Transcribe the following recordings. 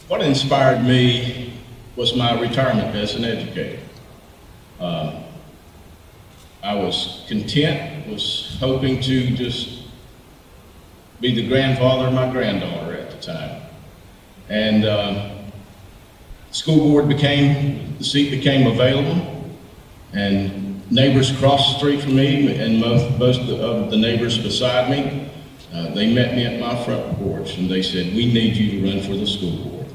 What inspired me was my retirement as an educator. I was content, was hoping to just be the grandfather of my granddaughter at the time. And the seat became available, and neighbors across the street from me and most of the neighbors beside me, they met me at my front porch and they said, "We need you to run for the school board."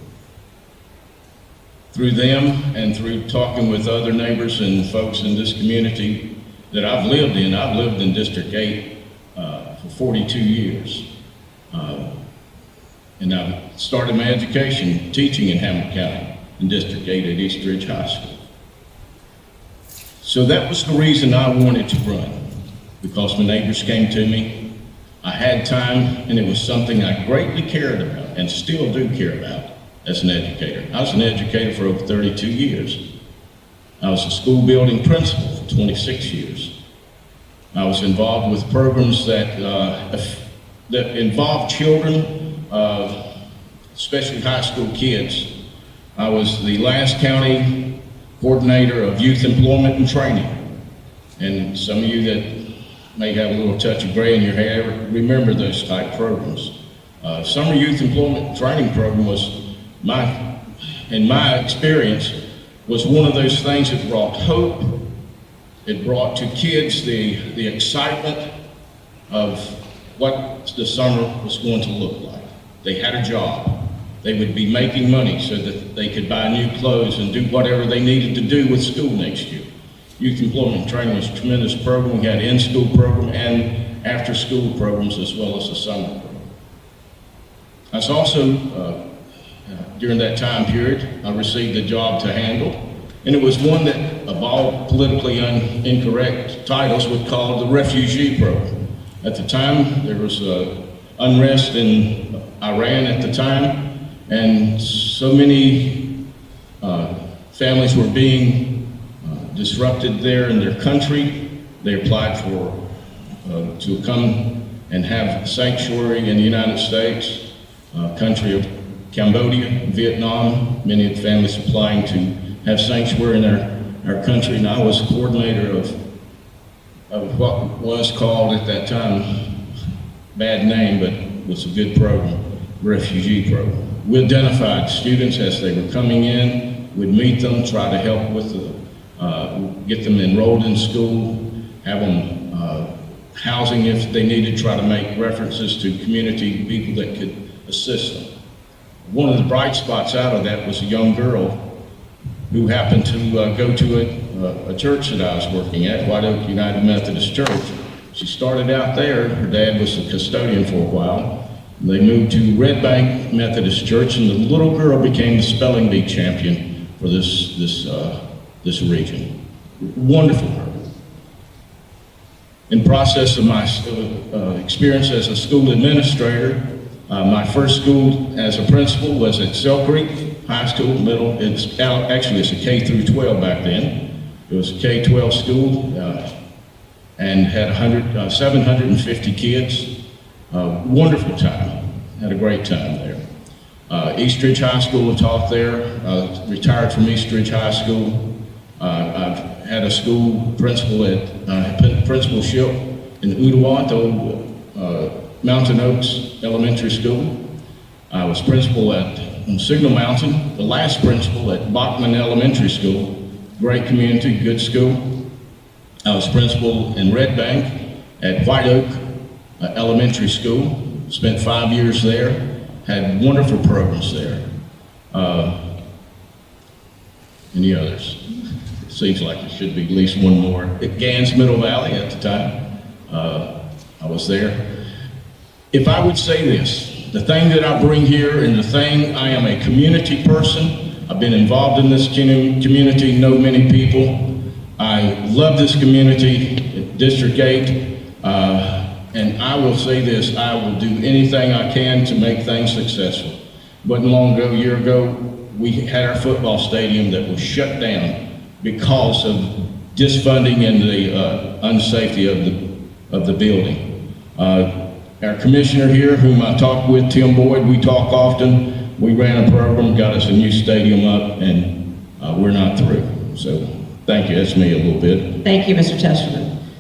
Through them and through talking with other neighbors and folks in this community that I've lived in District 8 for 42 years. And I started my education teaching in Hamilton County in District 8 at East Ridge High School. So that was the reason I wanted to run, because my neighbors came to me. I had time, and it was something I greatly cared about and still do care about as an educator. I was an educator for over 32 years. I was a school building principal for 26 years. I was involved with programs that involved children, especially high school kids. I was the last county coordinator of youth employment and training. And some of you that may have a little touch of gray in your hair remember those type programs. Summer Youth Employment and Training Program was in my experience, was one of those things that brought hope. It brought to kids the excitement of what the summer was going to look like. They had a job. They would be making money so that they could buy new clothes and do whatever they needed to do with school next year. Youth Employment and Training was a tremendous program. We had an in-school program and after-school programs as well as a summer program. I was also, during that time period, I received a job to handle, and it was one that, of all politically incorrect titles, would call the refugee program. At the time, there was unrest in Iran at the time, and so many families were being disrupted there in their country. They applied to come and have sanctuary in the United States, country of Cambodia, Vietnam. Many of the families applying to have sanctuary in our country, and I was coordinator of what was called at that time, bad name, but was a good program, refugee program. We identified students as they were coming in, we'd meet them, try to help with get them enrolled in school, have them housing if they needed, try to make references to community people that could assist them. One of the bright spots out of that was a young girl who happened to go to a church that I was working at, White Oak United Methodist Church. She started out there. Her dad was a custodian for a while. They moved to Red Bank Methodist Church, and the little girl became the spelling bee champion for this region. Wonderful girl. In process of my experience as a school administrator, my first school as a principal was at Sell Creek High School, middle. It's a K through 12 back then. It was a K-12 school and had 750 kids. Wonderful time. Had a great time there. East Ridge High School, I taught there. Retired from East Ridge High School. I've had a school principalship in Ooltewah, Mountain Oaks Elementary School. I was principal at Signal Mountain, the last principal at Bachman Elementary School. Great community, good school. I was principal in Red Bank at White Oak Elementary School. Spent 5 years there. Had wonderful programs there. Any others? Seems like there should be at least one more. At Gans Middle Valley at the time, I was there. If I would say this, the thing that I bring here and the thing, I am a community person. I've been involved in this community, know many people. I love this community, District 8, and I will say this, I will do anything I can to make things successful. Wasn't long ago, a year ago, we had our football stadium that was shut down because of disfunding and the unsafety of the building. Our commissioner here, whom I talk with, Tim Boyd, we talk often. we ran a program, got us a new stadium up, and we're not through. So thank you, that's me a little bit. Thank you, Mr. Testerman.